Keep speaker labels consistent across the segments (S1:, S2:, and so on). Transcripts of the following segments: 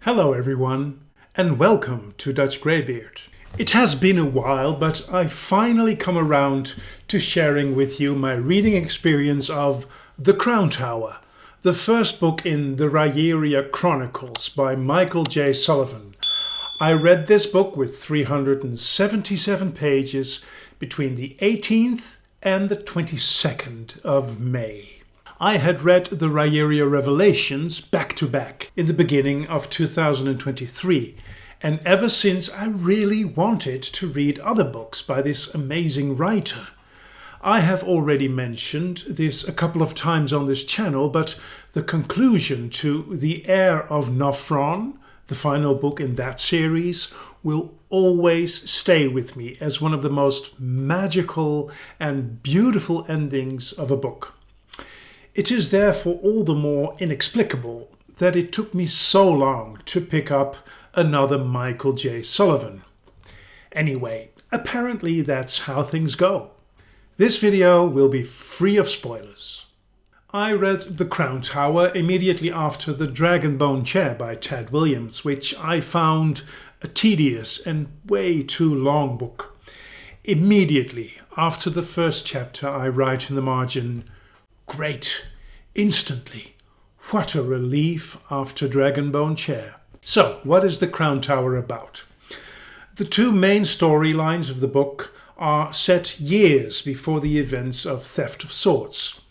S1: Hello everyone, and welcome to Dutch Greybeard. It has been a while, but I finally come around to sharing with you my reading experience of The Crown Tower, the first book in the Riyria Chronicles by Michael J. Sullivan. I read this book with 377 pages between the 18th and the 22nd of May. I had read the Riyria Revelations back to back in the beginning of 2023, and ever since I really wanted to read other books by this amazing writer. I have already mentioned this a couple of times on this channel, but the conclusion to The Heir of Nofron, the final book in that series, will always stay with me as one of the most magical and beautiful endings of a book. It is therefore all the more inexplicable that it took me so long to pick up another Michael J. Sullivan. Anyway, apparently that's how things go. This video will be free of spoilers. I read The Crown Tower immediately after The Dragonbone Chair by Ted Williams, which I found a tedious and way too long book. Immediately after the first chapter I write in the margin, "Great, instantly, what a relief after Dragonbone Chair." So, what is The Crown Tower about? The two main storylines of the book are set years before the events of Theft of Swords.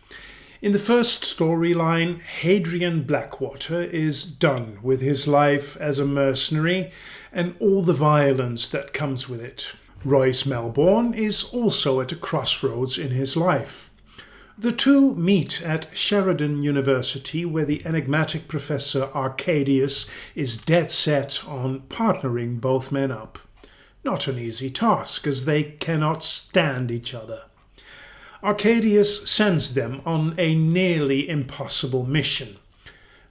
S1: In the first storyline, Hadrian Blackwater is done with his life as a mercenary and all the violence that comes with it. Royce Melbourne is also at a crossroads in his life. The two meet at Sheridan University, where the enigmatic Professor Arcadius is dead set on partnering both men up. Not an easy task, as they cannot stand each other. Arcadius sends them on a nearly impossible mission.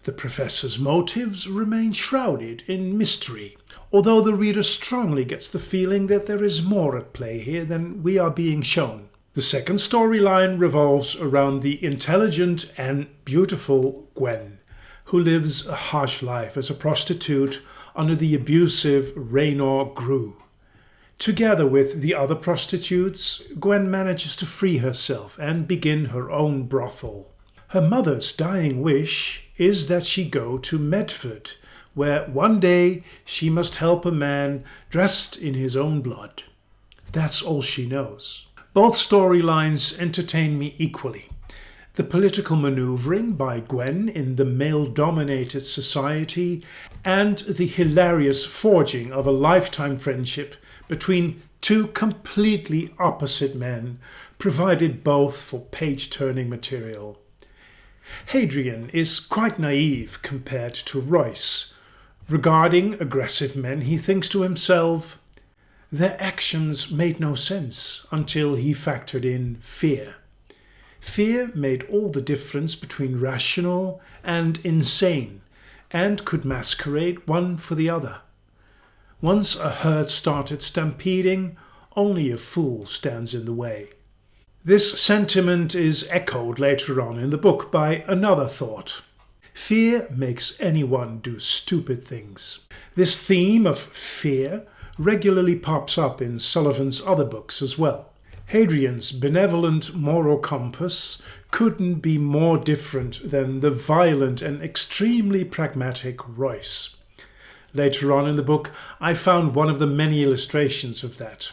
S1: The Professor's motives remain shrouded in mystery, although the reader strongly gets the feeling that there is more at play here than we are being shown. The second storyline revolves around the intelligent and beautiful Gwen, who lives a harsh life as a prostitute under the abusive Raynor Grew. Together with the other prostitutes, Gwen manages to free herself and begin her own brothel. Her mother's dying wish is that she go to Medford, where one day she must help a man dressed in his own blood. That's all she knows. Both storylines entertain me equally. The political maneuvering by Gwen in the male-dominated society and the hilarious forging of a lifetime friendship between two completely opposite men provided both for page-turning material. Hadrian is quite naive compared to Royce. Regarding aggressive men, he thinks to himself, their actions made no sense until he factored in fear. Fear made all the difference between rational and insane, and could masquerade one for the other. Once a herd started stampeding, only a fool stands in the way. This sentiment is echoed later on in the book by another thought. Fear makes anyone do stupid things. This theme of fear regularly pops up in Sullivan's other books as well. Hadrian's benevolent moral compass couldn't be more different than the violent and extremely pragmatic Royce. Later on in the book, I found one of the many illustrations of that.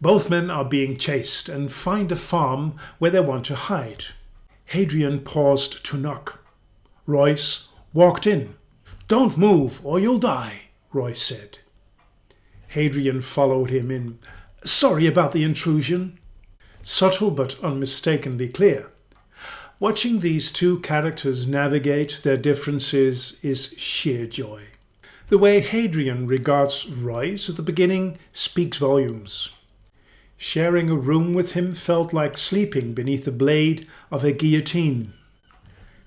S1: Both men are being chased and find a farm where they want to hide. Hadrian paused to knock. Royce walked in. "Don't move or you'll die," Royce said. Hadrian followed him in. "Sorry about the intrusion." Subtle but unmistakably clear. Watching these two characters navigate their differences is sheer joy. The way Hadrian regards Royce at the beginning speaks volumes. Sharing a room with him felt like sleeping beneath the blade of a guillotine.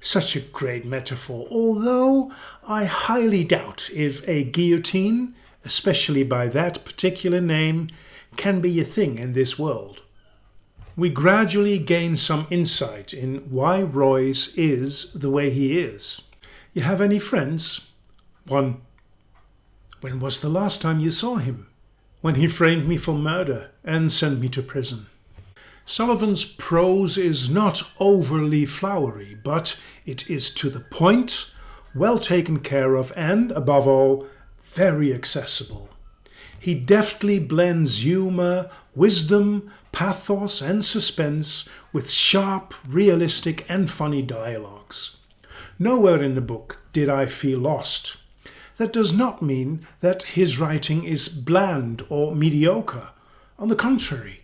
S1: Such a great metaphor, although I highly doubt if a guillotine, especially by that particular name, can be a thing in this world. We gradually gain some insight in why Royce is the way he is. You have any friends? One. When was the last time you saw him? When he framed me for murder and sent me to prison. Sullivan's prose is not overly flowery, but it is to the point, well taken care of, and, above all, very accessible. He deftly blends humour, wisdom, pathos and suspense with sharp, realistic and funny dialogues. Nowhere in the book did I feel lost. That does not mean that his writing is bland or mediocre. On the contrary.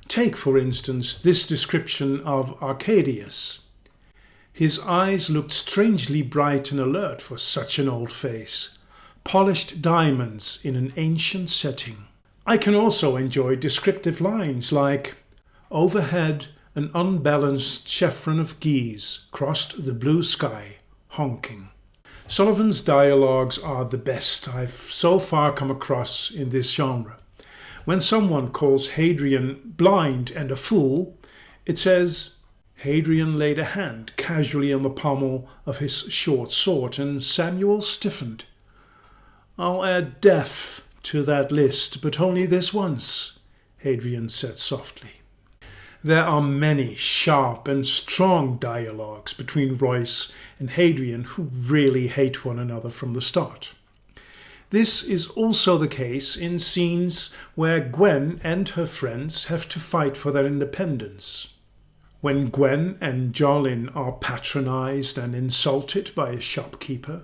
S1: Take, for instance, this description of Arcadius. His eyes looked strangely bright and alert for such an old face. Polished diamonds in an ancient setting. I can also enjoy descriptive lines like, overhead an unbalanced chevron of geese crossed the blue sky, honking. Sullivan's dialogues are the best I've so far come across in this genre. When someone calls Hadrian blind and a fool, it says, Hadrian laid a hand casually on the pommel of his short sword, and Samuel stiffened. I'll add deaf to that list, but only this once, Hadrian said softly. There are many sharp and strong dialogues between Royce and Hadrian, who really hate one another from the start. This is also the case in scenes where Gwen and her friends have to fight for their independence. When Gwen and Jolin are patronized and insulted by a shopkeeper,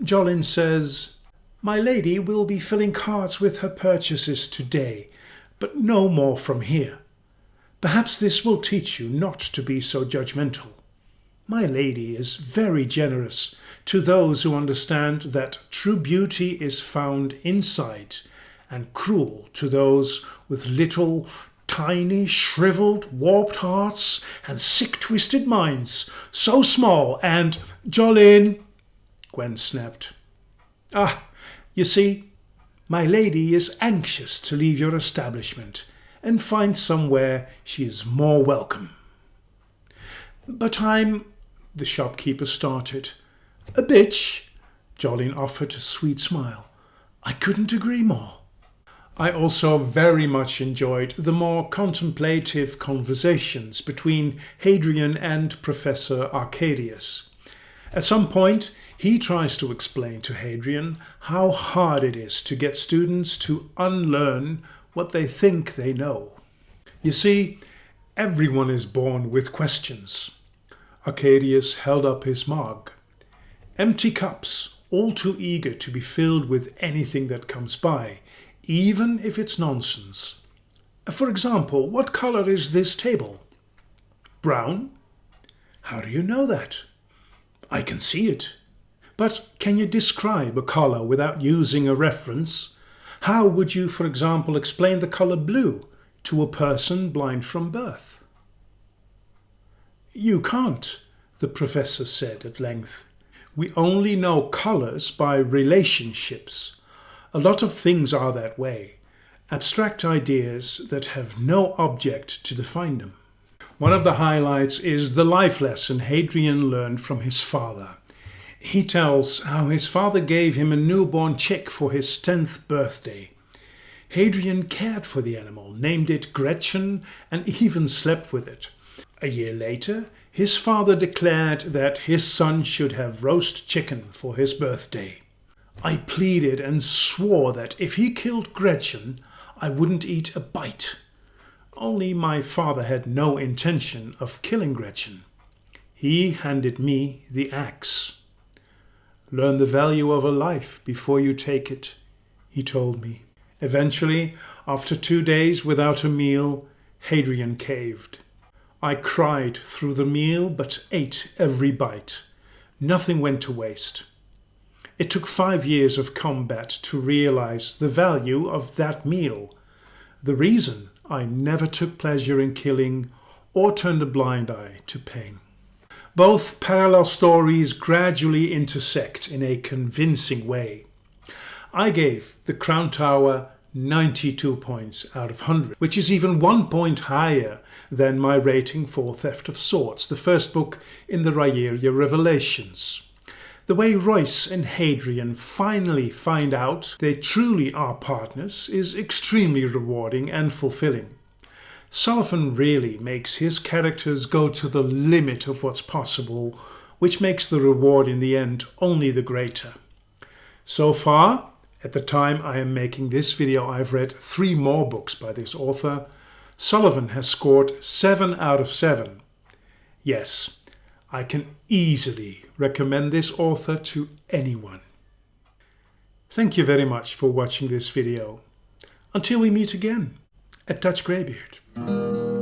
S1: Jolin says, My lady will be filling carts with her purchases today, but no more from here. Perhaps this will teach you not to be so judgmental. My lady is very generous to those who understand that true beauty is found inside, and cruel to those with little, tiny, shriveled, warped hearts and sick, twisted minds, so small and— Jolin, Gwen snapped. You see, my lady is anxious to leave your establishment and find somewhere she is more welcome. But the shopkeeper started. A bitch, Jolin offered a sweet smile. I couldn't agree more. I also very much enjoyed the more contemplative conversations between Hadrian and Professor Arcadius. At some point, he tries to explain to Hadrian how hard it is to get students to unlearn what they think they know. You see, everyone is born with questions. Arcadius held up his mug. Empty cups, all too eager to be filled with anything that comes by, even if it's nonsense. For example, what color is this table? Brown? How do you know that? I can see it. But can you describe a color without using a reference? How would you, for example, explain the color blue to a person blind from birth? You can't, the professor said at length. We only know colors by relationships. A lot of things are that way, abstract ideas that have no object to define them. One of the highlights is the life lesson Hadrian learned from his father. He tells how his father gave him a newborn chick for his 10th birthday. Hadrian cared for the animal, named it Gretchen, and even slept with it. A year later, his father declared that his son should have roast chicken for his birthday. I pleaded and swore that if he killed Gretchen, I wouldn't eat a bite. Only my father had no intention of killing Gretchen. He handed me the axe. Learn the value of a life before you take it, he told me. Eventually, after 2 days without a meal, Hadrian caved. I cried through the meal but ate every bite. Nothing went to waste. It took 5 years of combat to realize the value of that meal. The reason I never took pleasure in killing or turned a blind eye to pain. Both parallel stories gradually intersect in a convincing way. I gave The Crown Tower 92 points out of 100, which is even 1 point higher than my rating for Theft of Swords, the first book in the Riyria Revelations. The way Royce and Hadrian finally find out they truly are partners is extremely rewarding and fulfilling. Sullivan really makes his characters go to the limit of what's possible, which makes the reward in the end only the greater. So far, at the time I am making this video, I've read 3 more books by this author. Sullivan has scored 7 out of 7. Yes, I can easily recommend this author to anyone. Thank you very much for watching this video. Until we meet again at Dutch Greybeard.